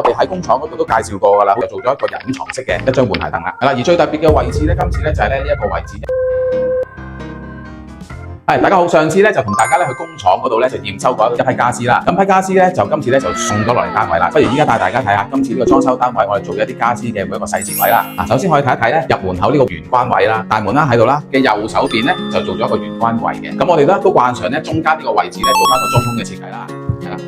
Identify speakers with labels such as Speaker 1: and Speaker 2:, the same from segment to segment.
Speaker 1: 我哋喺工廠嗰度都介紹過㗎啦，做咗一個隱藏式嘅一張換鞋凳啦。係啦，而最特別嘅位置咧，今次咧就係呢一個位置。大家好，上次咧就同大家咧去工廠嗰度咧就驗收過一批家私啦。咁批家私咧就今次咧就送咗落嚟單位啦。不如依家帶大家睇下今次呢個裝修單位，我哋做一啲家私嘅每一個細節位啦。首先可以睇一睇咧入門口呢個玄關位啦，大門啦喺度啦嘅右手邊咧就做咗一個玄關櫃嘅。咁我哋都慣常咧中間呢個位置咧做翻個中空嘅設計啦。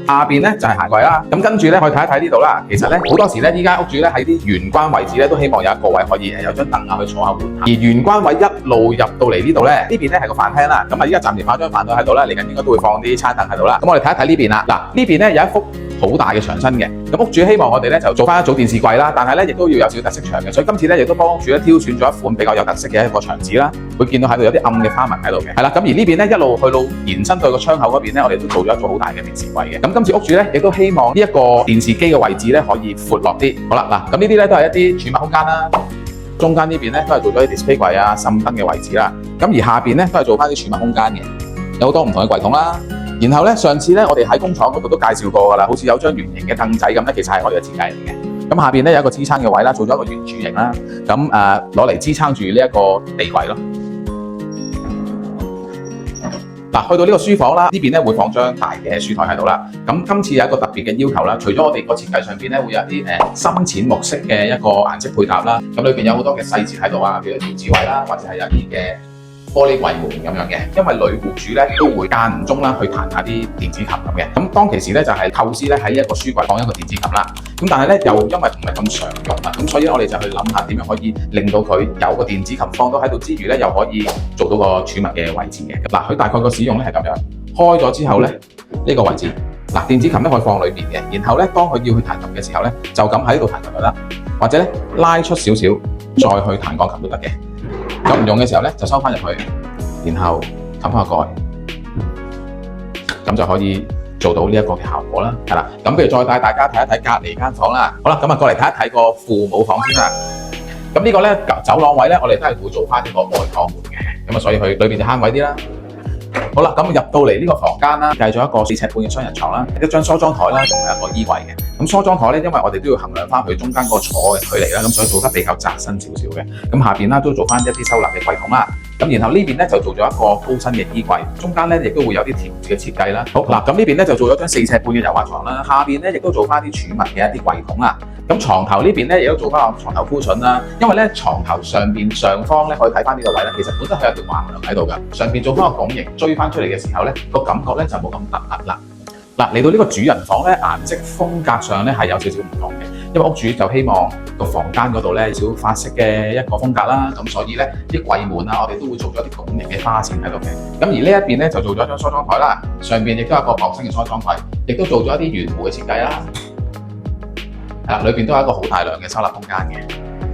Speaker 1: 下邊咧就係鞋櫃啦，咁跟住咧可以睇一睇呢度啦。其實咧好多時咧依家屋主咧喺啲玄關位置咧都希望有一個位可以有張凳啊去坐下換下。而玄關位一路入到嚟呢度咧，呢邊咧係個飯廳啦。咁依家暫時放張飯台喺度啦，嚟緊應該都會放啲餐凳喺度啦。咁我哋睇一睇呢邊啦。嗱，呢邊咧有一幅好大嘅牆身嘅，咁屋主希望我哋咧就做翻一組電視櫃啦，但係咧亦都要有少少特色牆嘅，所以今次咧亦都幫屋主咧挑選咗一款比較有特色嘅一個牆紙啦。會見到喺度有啲暗嘅花紋喺度嘅，係啦。咁而呢邊咧一路去到延伸到個窗口嗰邊咧，我哋都做咗一個好大嘅電視櫃嘅。咁今次屋主咧亦都希望呢一個電視機嘅位置咧可以闊落啲。好啦，嗱，咁呢啲咧都係一啲儲物空間啦。中間呢邊咧都係做咗啲 display 櫃啊、滲燈嘅位置啦。咁而下邊咧都係做翻啲儲物空間嘅，有好多唔同嘅櫃桶啦。然後咧上次咧我哋喺工廠嗰度都介紹過㗎啦，好似有張圓形嘅凳仔咁咧，其實係我哋嘅設計嚟嘅。咁下邊咧有一個支撐嘅位啦，做咗一個圓柱形啦。咁攞嚟支撐住呢一個地櫃咯。嗱，去到呢個書房啦，呢邊咧會放張大嘅書台喺度啦。咁今次有一個特別嘅要求啦，除咗我哋個設計上邊咧會有一啲深淺木色嘅一個顏色配搭啦，咁裏邊有好多嘅細節喺度啊，譬如調紙位啦，或者係有啲嘅玻璃櫃門咁樣嘅，因為女戶主咧都會間唔中啦去彈下啲電子琴咁嘅。咁當其時咧就係構思咧喺一個書櫃放一個電子琴啦。咁但係咧又因為唔係咁常用啦，咁所以我哋就去諗下點樣可以令到佢有個電子琴放到喺度之餘咧，又可以做到個儲物嘅位置嘅。嗱，佢大概個使用咧係咁樣，開咗之後咧呢個位置，嗱，電子琴咧可以放裏邊嘅，然後咧當佢要去彈琴嘅時候咧，就咁喺呢度彈琴就得，或者咧拉出少少再去彈鋼琴都得嘅。有唔用嘅時候咧，就收翻入去，然後冚翻個蓋，咁就可以做到呢一個嘅效果啦。係啦，咁不如再帶大家睇一睇隔離間房啦。好啦，咁過嚟睇一睇個父母房先啦。咁呢個咧走廊位咧，我哋都係會做翻呢個外趟門嘅，咁所以佢裏邊就慳位啲啦。好啦，咁入到嚟呢個房間啦，計咗一個4尺半嘅雙人床啦，一張梳妝台啦，同埋一個衣櫃嘅。咁梳妝台咧，因為我哋都要衡量翻佢中間嗰個坐嘅距離啦，咁所以做得比較窄身少少嘅。咁下邊啦都做翻一啲收納嘅櫃桶啦。咁然後呢邊咧就做咗一個高身嘅衣櫃，中間咧亦都會有啲調節嘅設計啦。好嗱，咁呢邊咧就做咗張4尺半嘅柔滑床啦，下邊咧亦都做翻啲儲物嘅一啲櫃桶啦。咁床頭呢邊咧亦都做翻個床頭鋪筍啦，因為咧床頭上方咧可以睇翻呢個位咧，其實本身係有條橫梁喺度㗎，上邊做翻個拱形追翻出嚟嘅時候咧，個感覺咧就冇咁突兀啦。嗱，嚟到呢個主人房咧，顏色風格上咧係有少少唔同嘅，因為屋主就希望個房間嗰度咧少法式嘅一個風格啦，咁所以咧啲櫃門啊，我哋都會做咗啲拱形嘅花線喺度嘅。咁而呢一邊咧就做咗一張梳妝台啦，上邊亦都有一個薄身嘅梳妝櫃，亦都做咗一啲圓弧嘅設計啦。係啦，裏邊都有一個好大量嘅收納空間嘅。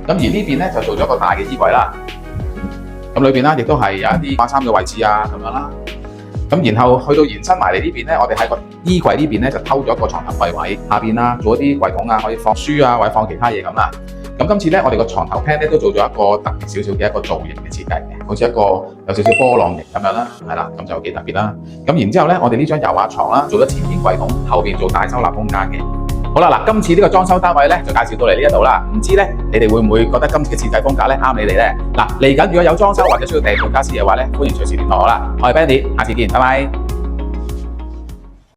Speaker 1: 咁而呢邊咧就做咗一個大嘅衣櫃啦。咁裏邊啦亦都係有一啲掛衫嘅位置啊咁樣啦。咁然後去到延伸埋嚟呢邊咧，我哋喺個衣櫃呢邊咧就偷咗一個床頭櫃位，下邊啦做一啲櫃桶啊，可以放書啊或者放其他嘢咁啦。咁今次咧我哋個床頭 pan 咧都做咗一個特別少少嘅一個造型嘅設計嘅，好似一個有少少波浪形咁樣啦，係啦，咁就幾特別啦。咁然之後咧，我哋呢張柔滑床啦，做咗前邊櫃桶，後邊做大收納空間嘅。好啦，嗱，今次呢個裝修單位咧就介紹到嚟呢一度啦。唔知咧你哋會唔會覺得今次嘅設計風格咧啱你哋咧？嗱，嚟緊如果有裝修或者需要訂做家私嘅話咧，歡迎隨時聯絡我啦。我係 Benny，下次見，拜拜。